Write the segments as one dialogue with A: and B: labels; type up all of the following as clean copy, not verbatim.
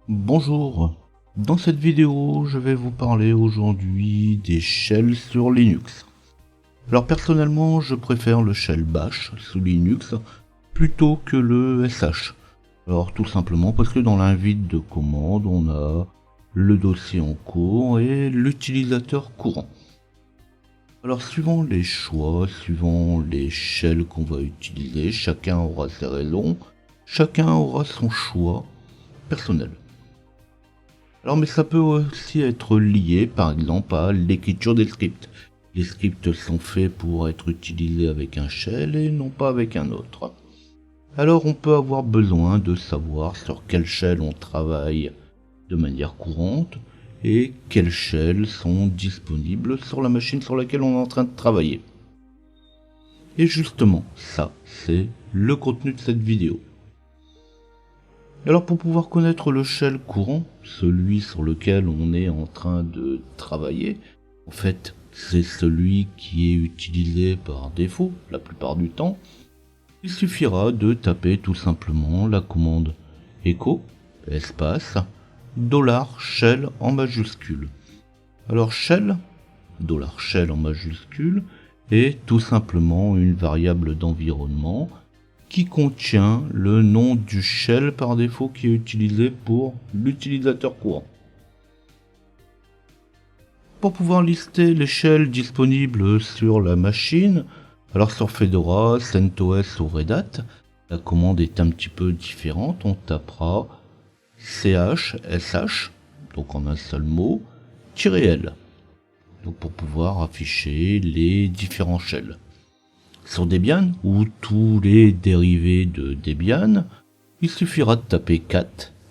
A: Bonjour, dans cette vidéo je vais vous parler aujourd'hui des shells sur Linux. Alors personnellement je préfère le shell bash sous Linux plutôt que le sh. Alors tout simplement parce que dans l'invite de commande on a le dossier en cours et l'utilisateur courant. Alors suivant les choix, suivant les shells qu'on va utiliser, chacun aura ses raisons, chacun aura son choix personnel. Alors mais ça peut aussi être lié par exemple à l'écriture des scripts. Les scripts sont faits pour être utilisés avec un shell et non pas avec un autre. Alors on peut avoir besoin de savoir sur quel shell on travaille de manière courante et quels shells sont disponibles sur la machine sur laquelle on est en train de travailler. Et justement, ça c'est le contenu de cette vidéo. Alors pour pouvoir connaître le shell courant, celui sur lequel on est en train de travailler, en fait c'est celui qui est utilisé par défaut la plupart du temps, il suffira de taper tout simplement la commande echo espace $shell en majuscule. Alors shell en majuscule est tout simplement une variable d'environnement qui contient le nom du shell par défaut qui est utilisé pour l'utilisateur courant. Pour pouvoir lister les shells disponibles sur la machine, alors sur Fedora, CentOS ou Red Hat, la commande est un petit peu différente, on tapera ch, donc en un seul mot, -l, donc pour pouvoir afficher les différents shells. Sur Debian, ou tous les dérivés de Debian, il suffira de taper cat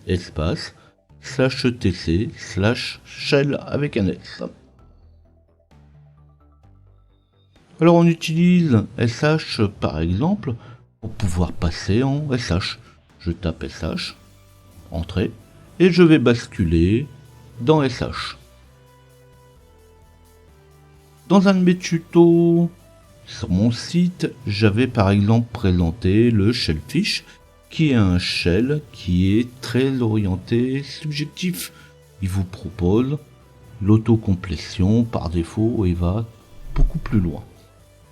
A: espace /etc/shell avec un s. Alors on utilise sh par exemple pour pouvoir passer en sh. Je tape sh, entrée, et je vais basculer dans sh. Dans un de mes tutos sur mon site, j'avais par exemple présenté le shellfish, qui est un shell qui est très orienté subjectif. Il vous propose l'autocomplétion par défaut et va beaucoup plus loin.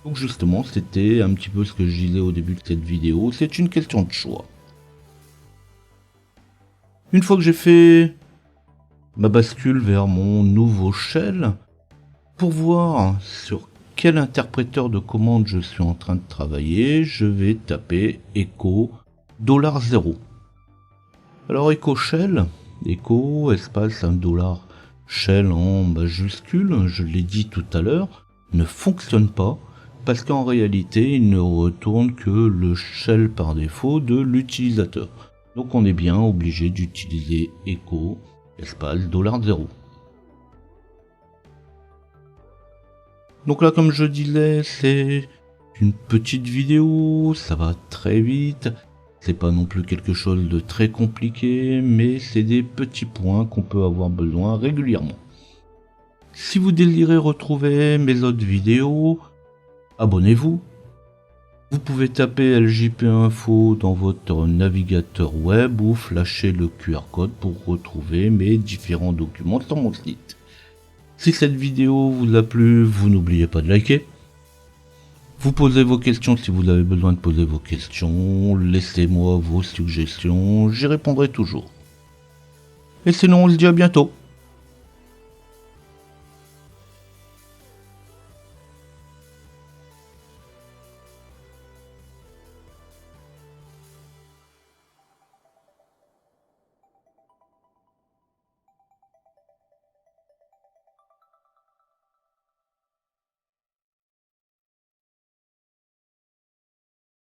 A: Donc justement, c'était un petit peu ce que je disais au début de cette vidéo, c'est une question de choix. Une fois que j'ai fait ma bascule vers mon nouveau shell, pour voir sur quel interpréteur de commande je suis en train de travailler, je vais taper echo $0. Alors echo shell, echo espace $, shell en majuscule, je l'ai dit tout à l'heure, ne fonctionne pas parce qu'en réalité il ne retourne que le shell par défaut de l'utilisateur. Donc on est bien obligé d'utiliser echo espace $0. Donc là, comme je disais, c'est une petite vidéo, ça va très vite, c'est pas non plus quelque chose de très compliqué, mais c'est des petits points qu'on peut avoir besoin régulièrement. Si vous désirez retrouver mes autres vidéos, abonnez-vous. Vous pouvez taper LJP Info dans votre navigateur web ou flasher le QR code pour retrouver mes différents documents sur mon site. Si cette vidéo vous a plu, vous n'oubliez pas de liker. Vous posez vos questions si vous avez besoin de poser vos questions. Laissez-moi vos suggestions, j'y répondrai toujours. Et sinon, on se dit à bientôt.